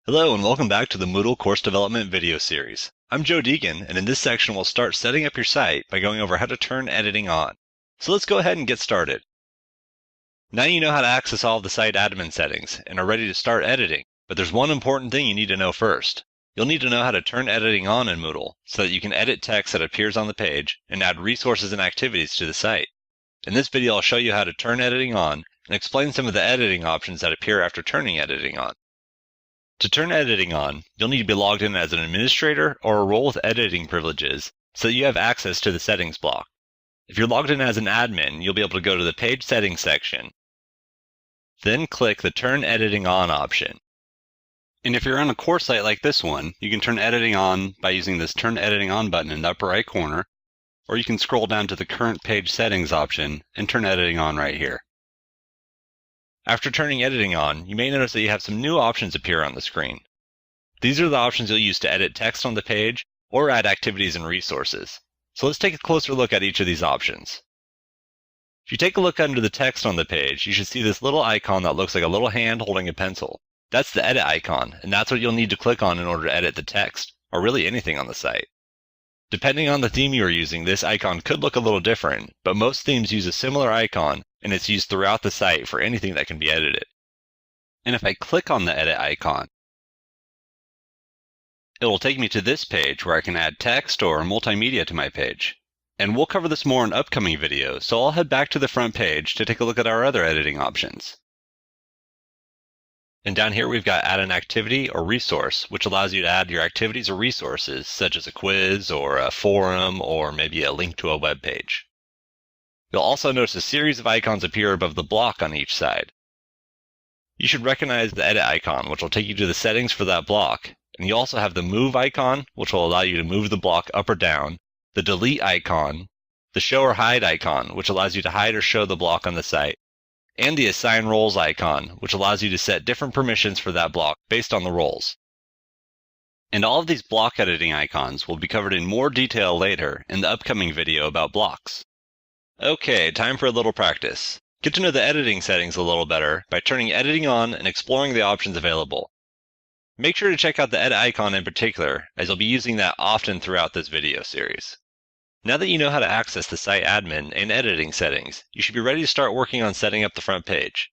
Hello and welcome back to the Moodle Course Development video series. I'm Joe Deegan, and in this section we'll start setting up your site by going over how to turn editing on. So let's go ahead and get started. Now you know how to access all of the site admin settings and are ready to start editing, but there's one important thing you need to know first. You'll need to know how to turn editing on in Moodle so that you can edit text that appears on the page and add resources and activities to the site. In this video I'll show you how to turn editing on and explain some of the editing options that appear after turning editing on. To turn editing on, you'll need to be logged in as an administrator or a role with editing privileges so that you have access to the settings block. If you're logged in as an admin, you'll be able to go to the Page Settings section, then click the Turn Editing On option. And if you're on a course site like this one, you can turn editing on by using this Turn Editing On button in the upper right corner, or you can scroll down to the Current Page Settings option and turn editing on right here. After turning editing on, you may notice that you have some new options appear on the screen. These are the options you'll use to edit text on the page or add activities and resources. So let's take a closer look at each of these options. If you take a look under the text on the page, you should see this little icon that looks like a little hand holding a pencil. That's the edit icon, and that's what you'll need to click on in order to edit the text, or really anything on the site. Depending on the theme you are using, this icon could look a little different, but most themes use a similar icon, and it's used throughout the site for anything that can be edited. And if I click on the edit icon, it will take me to this page where I can add text or multimedia to my page. And we'll cover this more in upcoming videos, so I'll head back to the front page to take a look at our other editing options. And down here we've got Add an Activity or Resource, which allows you to add your activities or resources, such as a quiz or a forum or maybe a link to a web page. You'll also notice a series of icons appear above the block on each side. You should recognize the edit icon, which will take you to the settings for that block, and you also have the move icon, which will allow you to move the block up or down, the delete icon, the show or hide icon, which allows you to hide or show the block on the site, and the assign roles icon, which allows you to set different permissions for that block based on the roles. And all of these block editing icons will be covered in more detail later in the upcoming video about blocks. Okay, time for a little practice. Get to know the editing settings a little better by turning editing on and exploring the options available. Make sure to check out the edit icon in particular, as you'll be using that often throughout this video series. Now that you know how to access the site admin and editing settings, you should be ready to start working on setting up the front page.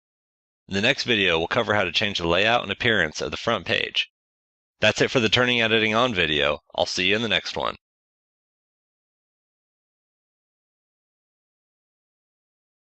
In the next video, we'll cover how to change the layout and appearance of the front page. That's it for the Turning Editing On video. I'll see you in the next one.